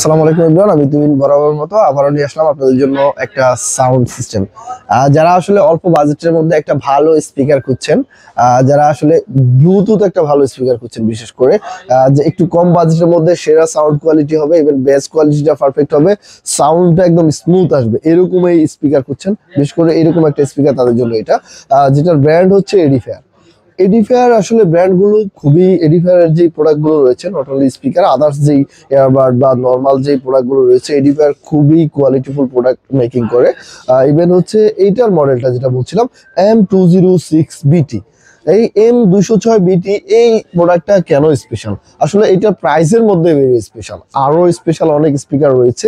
আসসালামু আলাইকুম এভরিওয়ান, আমি তুমিন বরাবর মতো আবারও নিয়ে আসলাম আপনাদের জন্য একটা সাউন্ড সিস্টেম। যারা আসলে অল্প বাজেটের মধ্যে একটা ভালো স্পিকার খুঁজছেন, যারা আসলে ব্লুটুথ একটা ভালো স্পিকার খুঁজছেন, বিশেষ করে যে একটু কম বাজেটের মধ্যে সেরা সাউন্ড কোয়ালিটি হবে, ইভেন বেস কোয়ালিটিটা পারফেক্ট হবে, সাউন্ডটা একদম স্মুথ আসবে, এরকম এই স্পিকার খুঁজছেন, বিশেষ করে এরকম একটা স্পিকার তাদের জন্য এটা, যেটার ব্র্যান্ড হচ্ছে এডিফেয়ার। এডিফেয়ার আসলে ব্র্যান্ডগুলো খুবই, এডিফেয়ারের যে প্রোডাক্টগুলো রয়েছে, নট অনলি স্পিকার, আদার্স যেই এয়ারবাড বা নর্মাল যেই প্রোডাক্টগুলো রয়েছে, এডিফেয়ার খুবই কোয়ালিটিফুল প্রোডাক্ট মেকিং করে। ইভেন হচ্ছে এইটার মডেলটা যেটা বলছিলাম, M206BT, এই M206BT, এই প্রোডাক্টটা কেন স্পেশাল? আসলে এটা প্রাইসের মধ্যে ভেরি স্পেশাল, আরো স্পেশাল অনেক স্পিকার রয়েছে।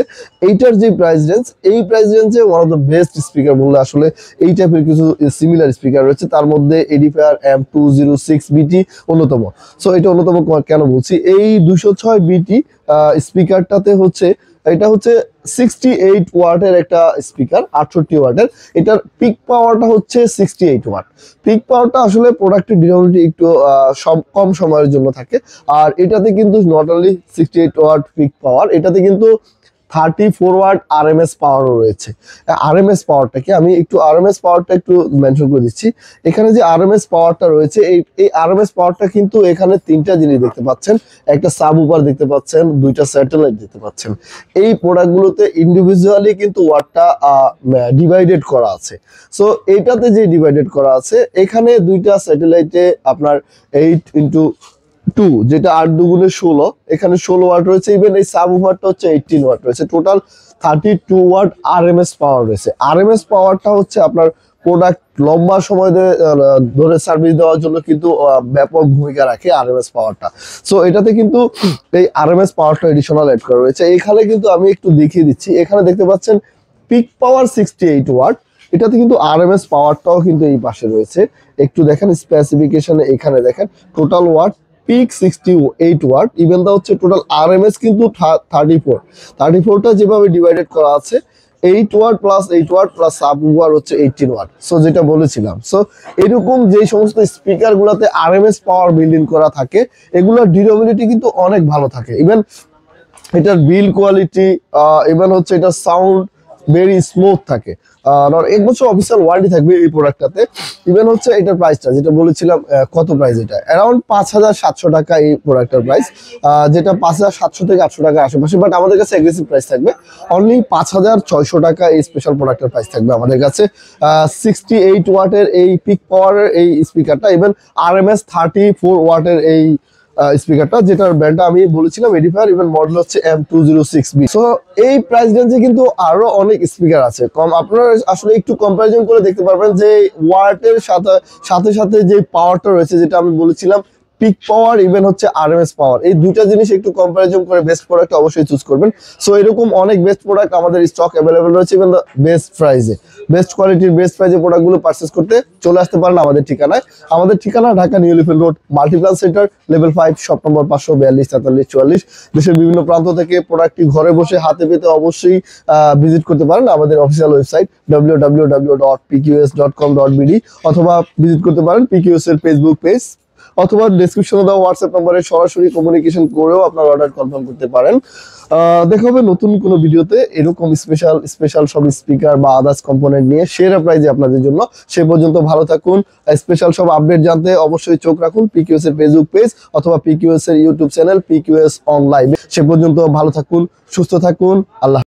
এইটার যে প্রাইস রেঞ্জ, এই প্রাইস রেঞ্জে one of the best speaker বললে আসলে এই টাইপের কিছু সিমিলার স্পিকার রয়েছে, তার মধ্যে এডিফেয়ার M206BT অন্যতম। সো এটা অন্যতম কেন বলছি, এই 206BT স্পিকারটাতে হচ্ছে, এটা হচ্ছে 68 ওয়াটের একটা স্পিকার, 68 ওয়াটের। এটার পিক পাওয়ারটা হচ্ছে 68 ওয়াট। পিক পাওয়ারটা আসলে প্রোডাক্টের ডিউরেবিলিটি একটু কম সময়ের জন্য থাকে। আর এটাতে কিন্তু নট অনলি 68 ওয়াট পিক পাওয়ার, এটাতে কিন্তু 34 ওয়াট আরএমএস পাওয়ারও রয়েছে। আরএমএস পাওয়ারটা কি, আমি একটু আরএমএস পাওয়ারটা একটু মেনশন করে দিচ্ছি। এখানে যে আরএমএস পাওয়ারটা রয়েছে, এই আরএমএস পাওয়ারটা কিন্তু এখানে তিনটা জিনিস দেখতে পাচ্ছেন, একটা সাব উপার দেখতে পাচ্ছেন, দুইটা স্যাটেলাইট দেখতে পাচ্ছেন। এই প্রোডাক্টগুলোতে ইন্ডিভিজুয়ালি কিন্তু ওয়াটটা ডিভাইডেড করা আছে। সো এইটাতে যে ডিভাইডেড করা আছে, এখানে দুইটা স্যাটেলাইটে আপনার 8x2, যেটা 8 দুগুণে 16, এখানে 16 ওয়াট রয়েছে। ইভেন এই সাব উপারটা হচ্ছে 18 ওয়াট রয়েছে। টোটাল 32 ওয়াট আরএমএস পাওয়ার রয়েছে। আরএমএস পাওয়ারটা হচ্ছে আপনার প্রোডাক্ট লম্বা সময় ধরে সার্ভিস দেওয়ার জন্য কিন্তু ব্যাপক ভূমিকা রাখে আরএমএস পাওয়ারটা। সো এটাতে কিন্তু এই আরএমএস পাওয়ারটা এডিশনাল অ্যাড করা রয়েছে। এখানে কিন্তু আমি একটু দেখিয়ে দিচ্ছি, এখানে দেখতে পাচ্ছেন পিক পাওয়ার 68 ওয়াট, এটাতে কিন্তু আরএমএস পাওয়ারটাও কিন্তু এই পাশে রয়েছে। একটু দেখেন স্পেসিফিকেশনে, এখানে দেখেন total watt peak 68 watt, even the হচ্ছে টোটাল আরএমএস কিন্তু 34টা যেভাবে ডিভাইডেড করা আছে, 8 watt plus 8 watt plus subwoofer হচ্ছে 18 ওয়াট। সো যেটা বলেছিলাম, সো এরকম যে সমস্ত স্পিকার গুলাতে আরএমএস পাওয়ার বিল্ড করা থাকে, এগুলোর ডিউরেবিলিটি কিন্তু অনেক ভালো থাকে। ইভেন এটার বিল্ড কোয়ালিটি, ইভেন হচ্ছে এটা সাউন্ড ভেরি স্মুথ থাকে। আর 1 বছর অফিসিয়াল ওয়ারেন্টি থাকবে এই প্রোডাক্টটাতে। ইভেন হচ্ছে এটার প্রাইসটা যেটা বলেছিলাম, কত প্রাইস, এটা অ্যারাউন্ড 5700 টাকা এই প্রোডাক্টের প্রাইস, যেটা 5700 থেকে 800 টাকার আশেপাশে। বাট আমাদের কাছে এগ্রেসিভ প্রাইস থাকবে, অনলি 5600 টাকা এই স্পেশাল প্রোডাক্টের প্রাইস থাকবে আমাদের কাছে। 68 ওয়াটের এই পিক পাওয়ারের এই স্পিকারটা, ইভেন আরএমএস 34 ওয়াটের এই স্পিকারটা, যেটার ব্র্যান্ডটা আমি বলেছিলাম এডিফায়ার, ইভেন মডেল হচ্ছে M206B। সো এই প্রাইস রেঞ্জে কিন্তু আরো অনেক স্পিকার আছে। আপনারা আসলে একটু কম্পারিজন করে দেখতে পারবেন যে ওয়াটের সাথে সাথে সাথে যে পাওয়ারটা রয়েছে, যেটা আমি বলেছিলাম পিক পাওয়ার, ইভেন হচ্ছে আরএমএস পাওয়ার, এই দুইটা জিনিস একটু কম্পারিজন করে বেস্ট প্রোডাক্ট অবশ্যই চুজ করবেন। সো এরকম অনেক বেস্ট প্রোডাক্ট আমাদের স্টক অ্যাভেলেবল রয়েছে, ইভেন বেস্ট প্রাইসে, বেস্ট কোয়ালিটির বেস্ট প্রাইসে প্রোডাক্টগুলো পারচেস করতে চলে আসতে পারেন আমাদের ঠিকানায়। আমাদের ঠিকানা Dhaka new elephant road, Multiplan centre, level 5, shop number 542 43 44। দেশের বিভিন্ন প্রান্ত থেকে প্রোডাক্টটি ঘরে বসে হাতে পেতে অবশ্যই ভিজিট করতে পারেন আমাদের অফিসিয়াল ওয়েবসাইট www.pqs.com.bd, অথবা ভিজিট করতে পারেন পিকিউএস এর ফেসবুক পেজ, অথবা ডেসক্রিপশনে দেওয়া হোয়াটসঅ্যাপ নম্বরে সরাসরি কমিউনিকেশন করেও আপনার অর্ডার কনফার্ম করতে পারেন। দেখা হবে নতুন কোনো ভিডিওতে এরকম স্পেশাল সব স্পিকার বা আদার্স কম্পোনেন্ট নিয়ে সেরা প্রাইজে আপনাদের জন্য। সে পর্যন্ত ভালো থাকুন। স্পেশাল সব আপডেট জানতে অবশ্যই চোখ রাখুন পিকিউএস এর ফেসবুক পেজ অথবা পিকিউএস এর ইউটিউব চ্যানেল পিকিউএস অনলাইন। সে পর্যন্ত ভালো থাকুন, সুস্থ থাকুন, আল্লাহ।